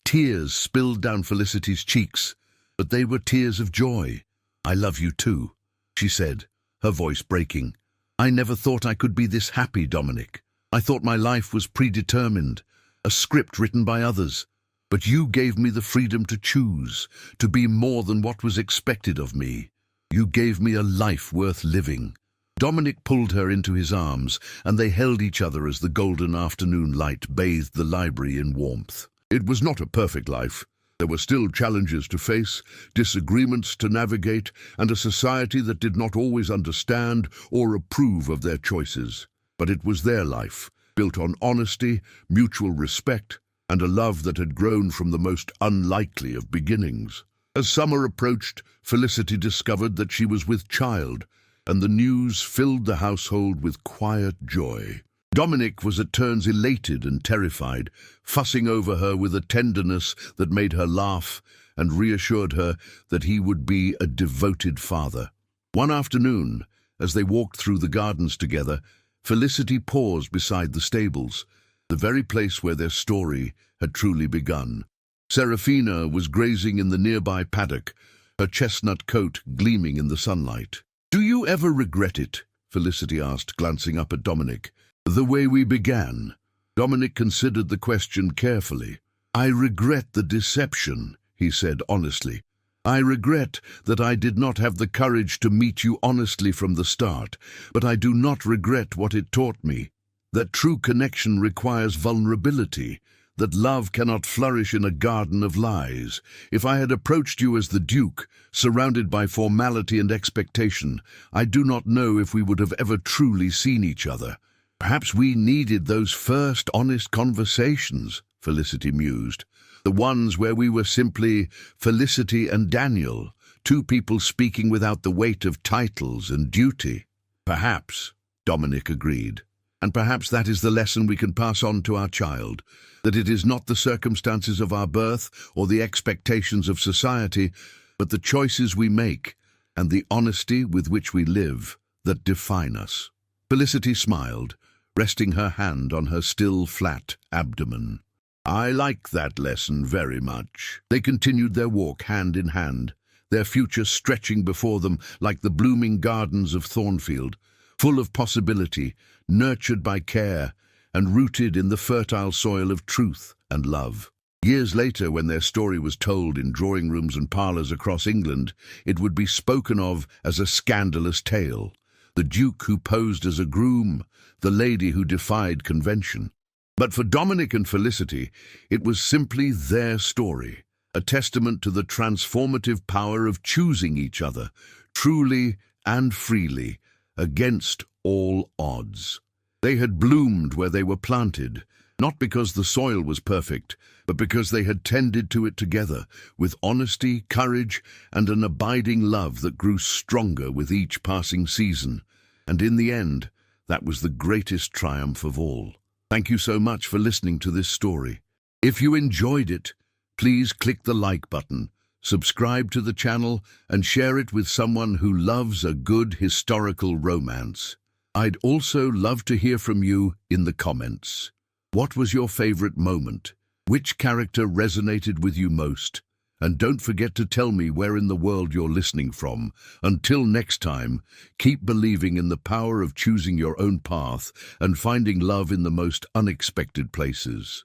[SPEAKER 1] Tears spilled down Felicity's cheeks, but they were tears of joy. "I love you too," she said, her voice breaking. "I never thought I could be this happy, Dominic. I thought my life was predetermined, a script written by others. But you gave me the freedom to choose, to be more than what was expected of me. You gave me a life worth living." Dominic pulled her into his arms, and they held each other as the golden afternoon light bathed the library in warmth. It was not a perfect life. There were still challenges to face, disagreements to navigate, and a society that did not always understand or approve of their choices. But it was their life, built on honesty, mutual respect, and a love that had grown from the most unlikely of beginnings. As summer approached, Felicity discovered that she was with child, and the news filled the household with quiet joy. Dominic was at turns elated and terrified, fussing over her with a tenderness that made her laugh and reassured her that he would be a devoted father. One afternoon, as they walked through the gardens together, Felicity paused beside the stables, the very place where their story had truly begun. Serafina was grazing in the nearby paddock, her chestnut coat gleaming in the sunlight. "Do you ever regret it?" Felicity asked, glancing up at Dominic. "The way we began?" Dominic considered the question carefully. "I regret the deception," he said honestly. "I regret that I did not have the courage to meet you honestly from the start, but I do not regret what it taught me. That true connection requires vulnerability, that love cannot flourish in a garden of lies. If I had approached you as the Duke, surrounded by formality and expectation, I do not know if we would have ever truly seen each other. Perhaps we needed those first honest conversations," Felicity mused. "The ones where we were simply Felicity and Daniel, two people speaking without the weight of titles and duty." "Perhaps," Dominic agreed. "And perhaps that is the lesson we can pass on to our child, that it is not the circumstances of our birth or the expectations of society, but the choices we make and the honesty with which we live that define us." Felicity smiled, resting her hand on her still flat abdomen. "I like that lesson very much." They continued their walk hand in hand, their future stretching before them like the blooming gardens of Thornfield, full of possibility, nurtured by care, and rooted in the fertile soil of truth and love. Years later, when their story was told in drawing rooms and parlours across England, it would be spoken of as a scandalous tale. The Duke who posed as a groom, the lady who defied convention. But for Dominic and Felicity, it was simply their story, a testament to the transformative power of choosing each other, truly and freely, against all odds. They had bloomed where they were planted, Not because the soil was perfect, but because they had tended to it together, with honesty, courage, and an abiding love that grew stronger with each passing season. And in the end, that was the greatest triumph of all. Thank you so much for listening to this story. If you enjoyed it, please click the like button, subscribe to the channel, and share it with someone who loves a good historical romance. I'd also love to hear from you in the comments. What was your favorite moment? Which character resonated with you most? And don't forget to tell me where in the world you're listening from. Until next time, keep believing in the power of choosing your own path and finding love in the most unexpected places.